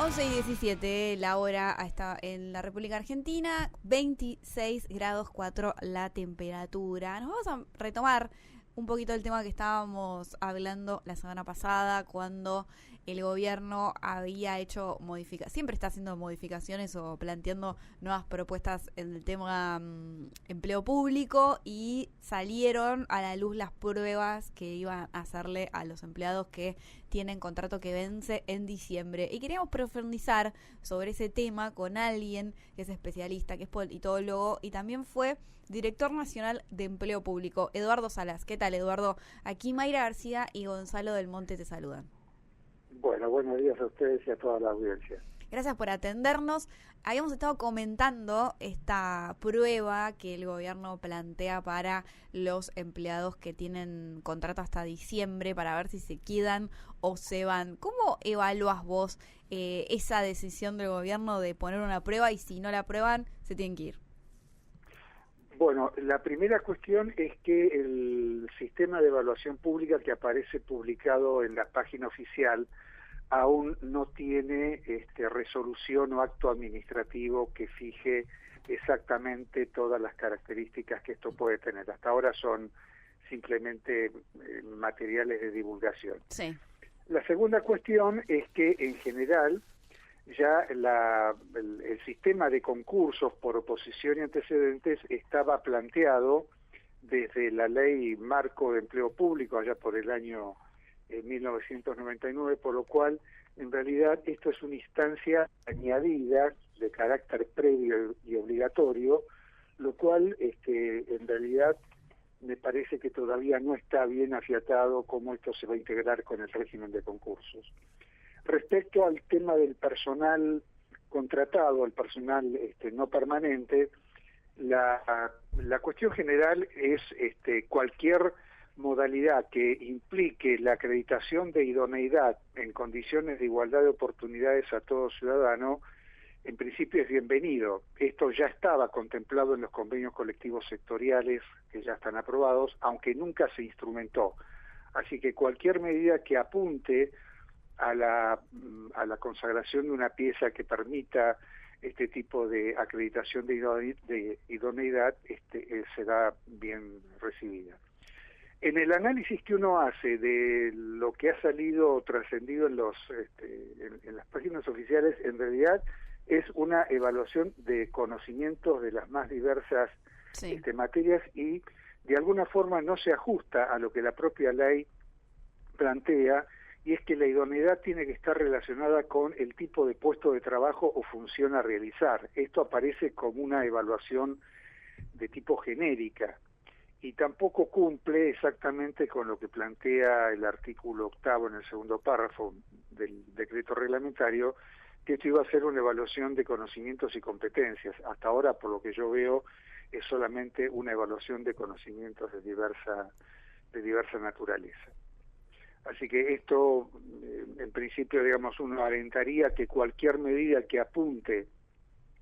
11:17 la hora está en la República Argentina, 26 grados 4 la temperatura. Nos vamos a retomar un poquito el tema que estábamos hablando la semana pasada, cuando el gobierno había hecho siempre está haciendo modificaciones o planteando nuevas propuestas en el tema empleo público, y salieron a la luz las pruebas que iban a hacerle a los empleados que tienen contrato que vence en diciembre. Y queríamos profundizar sobre ese tema con alguien que es especialista, que es politólogo y también fue director nacional de empleo público, Eduardo Salas. ¿Qué tal, Eduardo? Aquí Mayra García y Gonzalo del Monte te saludan. Bueno, buenos días a ustedes y a toda la audiencia. Gracias por atendernos. Habíamos estado comentando esta prueba que el gobierno plantea para los empleados que tienen contrato hasta diciembre, para ver si se quedan o se van. ¿Cómo evalúas vos esa decisión del gobierno de poner una prueba y si no la aprueban, se tienen que ir? Bueno, la primera cuestión es que el sistema de evaluación pública que aparece publicado en la página oficial aún no tiene resolución o acto administrativo que fije exactamente todas las características que esto puede tener. Hasta ahora son simplemente materiales de divulgación. Sí. La segunda cuestión es que en general ya el sistema de concursos por oposición y antecedentes estaba planteado desde la ley Marco de Empleo Público allá por el año 1999, por lo cual en realidad esto es una instancia añadida de carácter previo y obligatorio, lo cual en realidad me parece que todavía no está bien afiatado cómo esto se va a integrar con el régimen de concursos. Respecto al tema del personal contratado, el personal no permanente, la cuestión general es cualquier modalidad que implique la acreditación de idoneidad en condiciones de igualdad de oportunidades a todo ciudadano, en principio es bienvenido. Esto ya estaba contemplado en los convenios colectivos sectoriales que ya están aprobados, aunque nunca se instrumentó. Así que cualquier medida que apunte a la consagración de una pieza que permita este tipo de acreditación de idoneidad será bien recibida. En el análisis que uno hace de lo que ha salido o trascendido en las páginas oficiales, en realidad es una evaluación de conocimientos de las más diversas materias y de alguna forma no se ajusta a lo que la propia ley plantea, y es que la idoneidad tiene que estar relacionada con el tipo de puesto de trabajo o función a realizar. Esto aparece como una evaluación de tipo genérica y tampoco cumple exactamente con lo que plantea el artículo 8 en el segundo párrafo del decreto reglamentario, que esto iba a ser una evaluación de conocimientos y competencias. Hasta ahora, por lo que yo veo, es solamente una evaluación de conocimientos de diversa naturaleza. Así que esto, en principio, digamos, uno alentaría que cualquier medida que apunte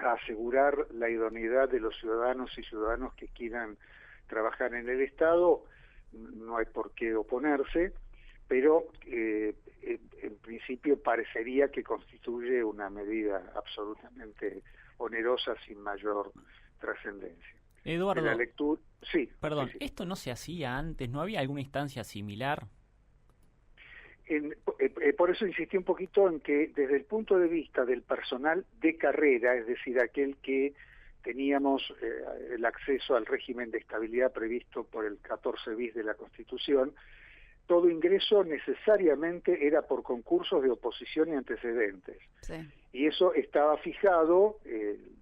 a asegurar la idoneidad de los ciudadanos y ciudadanas que quieran trabajar en el Estado, no hay por qué oponerse, pero en principio parecería que constituye una medida absolutamente onerosa sin mayor trascendencia. Eduardo, la lectura, sí. Perdón, sí. ¿Esto no se hacía antes? ¿No había alguna instancia similar? Por eso insistí un poquito en que desde el punto de vista del personal de carrera, es decir, aquel que teníamos el acceso al régimen de estabilidad previsto por el 14 bis de la Constitución, todo ingreso necesariamente era por concursos de oposición y antecedentes. Sí. Y eso estaba fijado,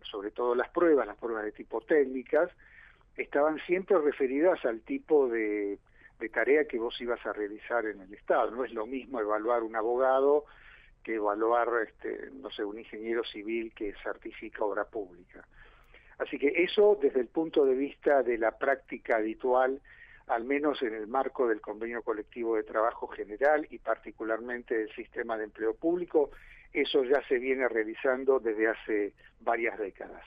sobre todo las pruebas de tipo técnicas, estaban siempre referidas al tipo de tarea que vos ibas a realizar en el Estado. No es lo mismo evaluar un abogado que evaluar, un ingeniero civil que certifica obra pública. Así que eso, desde el punto de vista de la práctica habitual, al menos en el marco del convenio colectivo de trabajo general y particularmente del sistema de empleo público, eso ya se viene realizando desde hace varias décadas.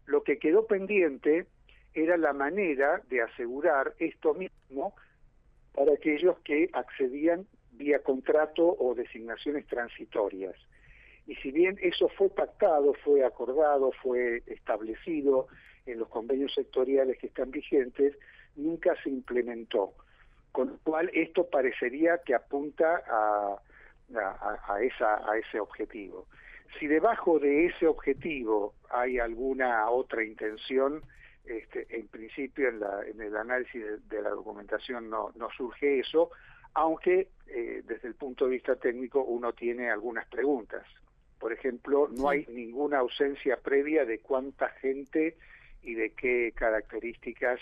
Lo que quedó pendiente era la manera de asegurar esto mismo para aquellos que accedían vía contrato o designaciones transitorias. Y si bien eso fue pactado, fue acordado, fue establecido en los convenios sectoriales que están vigentes, nunca se implementó. Con lo cual esto parecería que apunta a ese objetivo. Si debajo de ese objetivo hay alguna otra intención, en principio en el análisis de la documentación no surge eso, aunque desde el punto de vista técnico uno tiene algunas preguntas. Por ejemplo, no hay ninguna ausencia previa de cuánta gente y de qué características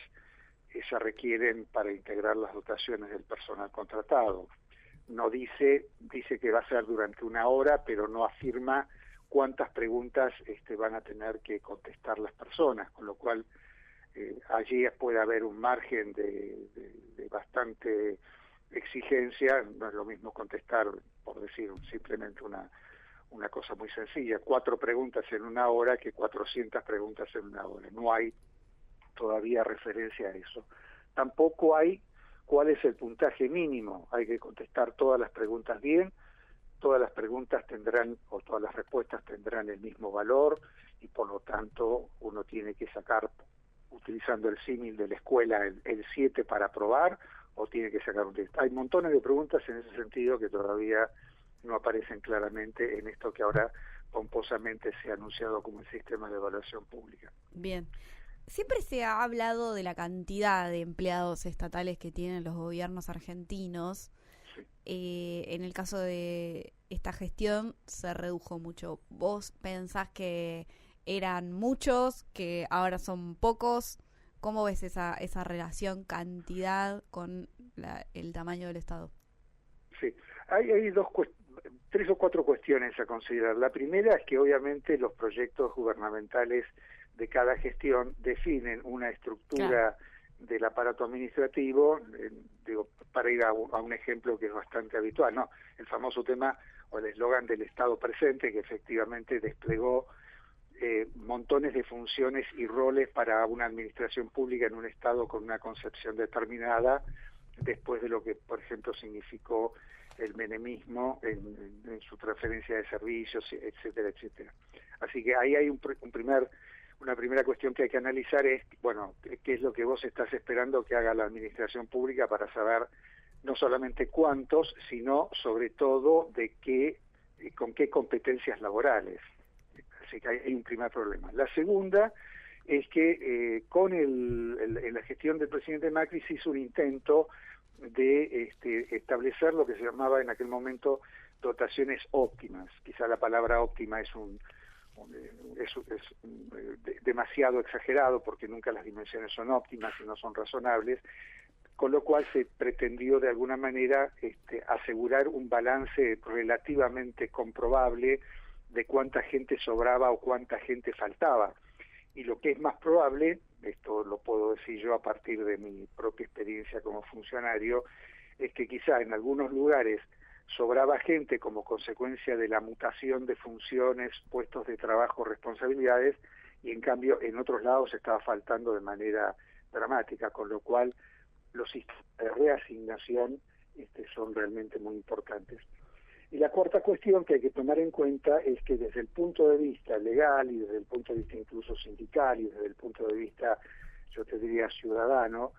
se requieren para integrar las dotaciones del personal contratado. No dice que va a ser durante 1 hora, pero no afirma cuántas preguntas van a tener que contestar las personas, con lo cual allí puede haber un margen de bastante exigencia. No es lo mismo contestar, por decir simplemente una cosa muy sencilla, 4 preguntas en 1 hora que 400 preguntas en 1 hora. No hay todavía referencia a eso. Tampoco hay cuál es el puntaje mínimo. Hay que contestar todas las preguntas bien, todas las preguntas tendrán, o todas las respuestas tendrán el mismo valor, y por lo tanto uno tiene que sacar, utilizando el símil de la escuela, el 7 para aprobar, o tiene que sacar un 10. Hay montones de preguntas en ese sentido que todavía no aparecen claramente en esto que ahora pomposamente se ha anunciado como el sistema de evaluación pública. Bien. Siempre se ha hablado de la cantidad de empleados estatales que tienen los gobiernos argentinos. Sí. En el caso de esta gestión se redujo mucho. ¿Vos pensás que eran muchos, que ahora son pocos? ¿Cómo ves esa relación cantidad con el tamaño del Estado? Sí, hay 3 o 4 cuestiones a considerar. La primera es que obviamente los proyectos gubernamentales de cada gestión definen una estructura del aparato administrativo, para ir a un ejemplo que es bastante habitual, ¿no? El famoso tema o el eslogan del Estado presente, que efectivamente desplegó montones de funciones y roles para una administración pública en un Estado con una concepción determinada, después de lo que, por ejemplo, significó el menemismo en su transferencia de servicios, etcétera, etcétera. Así que ahí hay una primera cuestión que hay que analizar es, bueno, qué es lo que vos estás esperando que haga la administración pública para saber no solamente cuántos, sino sobre todo con qué competencias laborales. Así que hay un primer problema. La segunda es que en la gestión del presidente Macri se hizo un intento de establecer lo que se llamaba en aquel momento dotaciones óptimas. Quizá la palabra óptima es demasiado exagerado, porque nunca las dimensiones son óptimas y no son razonables, con lo cual se pretendió de alguna manera asegurar un balance relativamente comprobable de cuánta gente sobraba o cuánta gente faltaba. Y lo que es más probable, esto lo puedo decir yo a partir de mi propia experiencia como funcionario, es que quizá en algunos lugares sobraba gente como consecuencia de la mutación de funciones, puestos de trabajo, responsabilidades, y en cambio en otros lados estaba faltando de manera dramática, con lo cual los sistemas de reasignación son realmente muy importantes. Y la cuarta cuestión que hay que tomar en cuenta es que desde el punto de vista legal y desde el punto de vista incluso sindical y desde el punto de vista, yo te diría, ciudadano,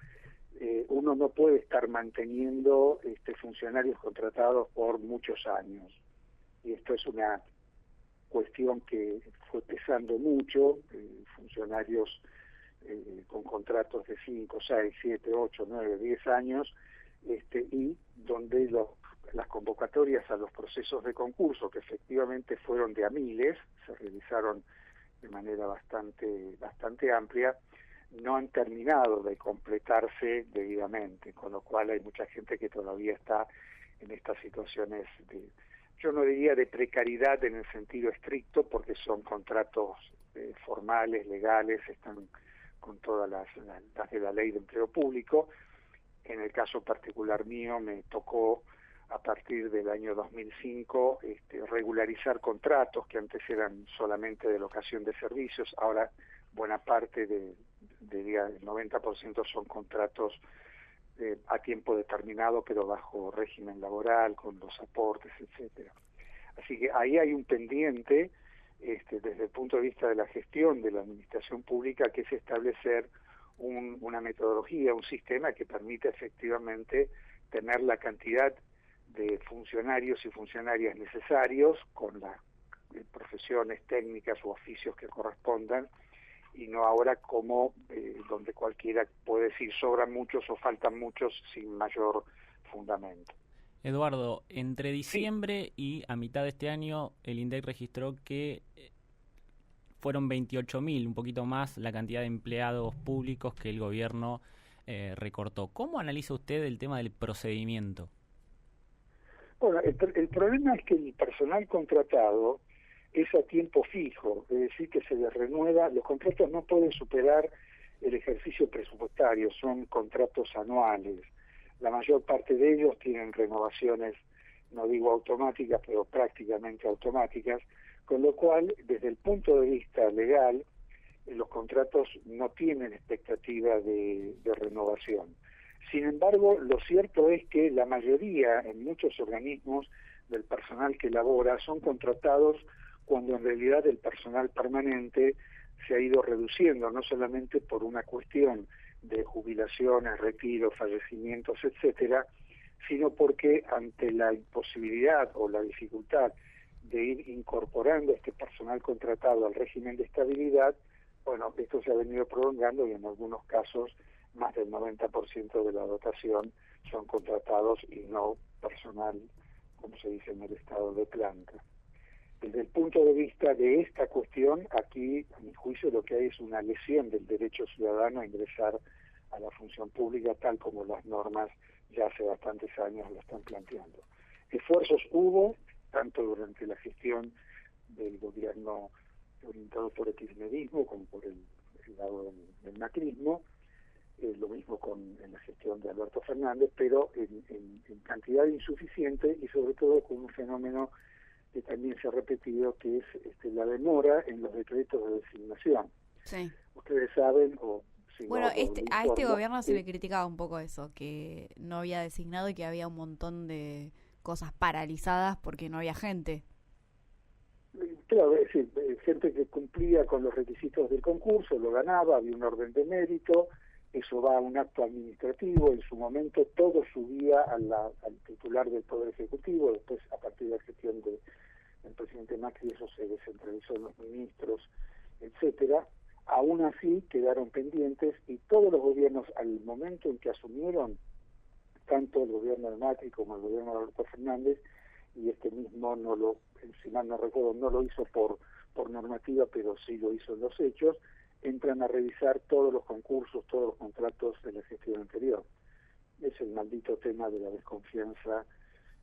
uno no puede estar manteniendo funcionarios contratados por muchos años. Y esto es una cuestión que fue pesando mucho, funcionarios con contratos de 5, 6, 7, 8, 9, 10 años, y donde las convocatorias a los procesos de concurso, que efectivamente fueron de a miles, se realizaron de manera bastante amplia, no han terminado de completarse debidamente, con lo cual hay mucha gente que todavía está en estas situaciones yo no diría de precariedad en el sentido estricto, porque son contratos formales, legales, están con todas las de la ley de empleo público. En el caso particular mío me tocó a partir del año 2005 regularizar contratos que antes eran solamente de locación de servicios. Ahora buena parte del 90% son contratos a tiempo determinado, pero bajo régimen laboral, con los aportes, etcétera. Así que ahí hay un pendiente desde el punto de vista de la gestión de la administración pública, que es establecer una metodología, un sistema que permita efectivamente tener la cantidad de funcionarios y funcionarias necesarios con las profesiones técnicas u oficios que correspondan, y no ahora como donde cualquiera puede decir sobran muchos o faltan muchos sin mayor fundamento. Eduardo, entre diciembre y a mitad de este año, el INDEC registró que fueron 28.000, un poquito más, la cantidad de empleados públicos que el gobierno recortó. ¿Cómo analiza usted el tema del procedimiento? Bueno, el problema es que el personal contratado es a tiempo fijo, es decir, que se les renueva. Los contratos no pueden superar el ejercicio presupuestario, son contratos anuales. La mayor parte de ellos tienen renovaciones, no digo automáticas, pero prácticamente automáticas, con lo cual, desde el punto de vista legal, los contratos no tienen expectativa de renovación. Sin embargo, lo cierto es que la mayoría, en muchos organismos, del personal que labora son contratados cuando en realidad el personal permanente se ha ido reduciendo, no solamente por una cuestión de jubilaciones, retiros, fallecimientos, etcétera, sino porque ante la imposibilidad o la dificultad de ir incorporando este personal contratado al régimen de estabilidad, bueno, esto se ha venido prolongando y en algunos casos más del 90% de la dotación son contratados y no personal, como se dice en el estado de planta. Desde el punto de vista de esta cuestión, aquí, a mi juicio, lo que hay es una lesión del derecho ciudadano a ingresar a la función pública, tal como las normas ya hace bastantes años lo están planteando. Esfuerzos hubo, tanto durante la gestión del gobierno orientado por el kirchnerismo como por el lado del macrismo, lo mismo en la gestión de Alberto Fernández, pero en cantidad insuficiente y sobre todo con un fenómeno que también se ha repetido, que es la demora en los decretos de designación. Sí. Ustedes saben, bueno, a este gobierno se le criticaba un poco eso, que no había designado y que había un montón de cosas paralizadas porque no había gente. Claro, es decir, gente que cumplía con los requisitos del concurso, lo ganaba, había un orden de mérito, eso va a un acto administrativo, en su momento todo subía al titular del Poder Ejecutivo, después a partir de la gestión del presidente Macri eso se descentralizó en los ministros, etcétera. Aún así quedaron pendientes y todos los gobiernos al momento en que asumieron, tanto el gobierno de Macri como el gobierno de Alberto Fernández, y este mismo si mal no recuerdo, no lo hizo por normativa, pero sí lo hizo en los hechos, entran a revisar todos los concursos, todos los contratos de la gestión anterior. Es el maldito tema de la desconfianza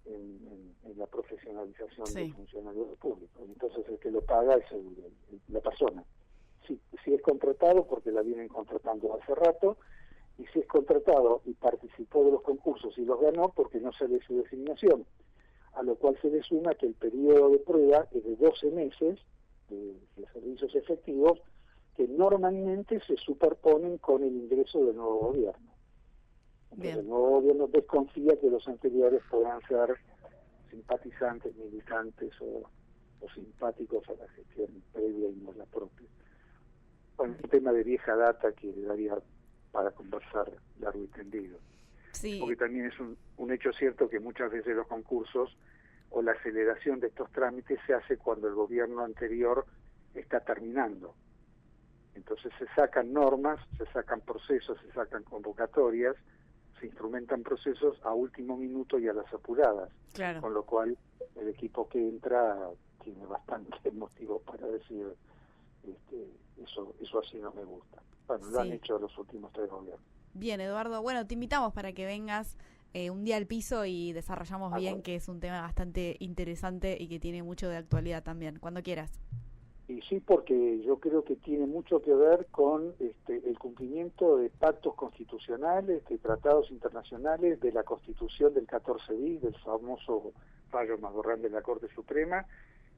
en la profesionalización del funcionario público. Entonces el que lo paga es la persona. Si es contratado, porque la vienen contratando hace rato, y si es contratado y participó de los concursos y los ganó, porque no sale su designación, a lo cual se le suma que el periodo de prueba es de 12 meses de servicios efectivos, que normalmente se superponen con el ingreso del nuevo gobierno. Entonces, el nuevo gobierno desconfía que los anteriores puedan ser simpatizantes, militantes o simpáticos a la gestión previa y no la propia. Bueno, un tema de vieja data que daría para conversar largo y tendido. Sí. Porque también es un hecho cierto que muchas veces los concursos o la aceleración de estos trámites se hace cuando el gobierno anterior está terminando. Entonces se sacan normas, se sacan procesos, se sacan convocatorias, se instrumentan procesos a último minuto y a las apuradas. Claro. Con lo cual el equipo que entra tiene bastante motivos para decir eso así no me gusta. Bueno, lo han hecho los últimos 3 gobiernos. Bien, Eduardo. Bueno, te invitamos para que vengas un día al piso y desarrollamos bien, que es un tema bastante interesante y que tiene mucho de actualidad también, cuando quieras. Y sí, porque yo creo que tiene mucho que ver con el cumplimiento de pactos constitucionales, de tratados internacionales, de la Constitución del 14 bis, del famoso fallo Magorrán de la Corte Suprema,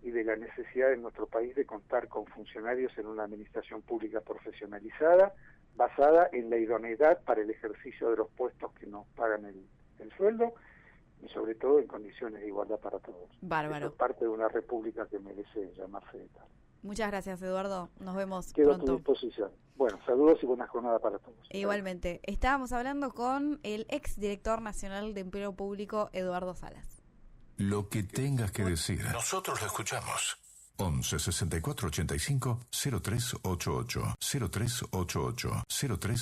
y de la necesidad de nuestro país de contar con funcionarios en una administración pública profesionalizada, basada en la idoneidad para el ejercicio de los puestos que nos pagan el sueldo, y sobre todo en condiciones de igualdad para todos. Bárbaro. Esto es parte de una república que merece llamarse de tal. Muchas gracias, Eduardo. Nos vemos Quedo a pronto. tu disposición. Bueno, saludos y buena jornada para todos. Igualmente. Estábamos hablando con el ex director nacional de Empleo Público, Eduardo Salas. Lo que tengas que decir. Nosotros lo escuchamos. 11 64 85 0388 0388 03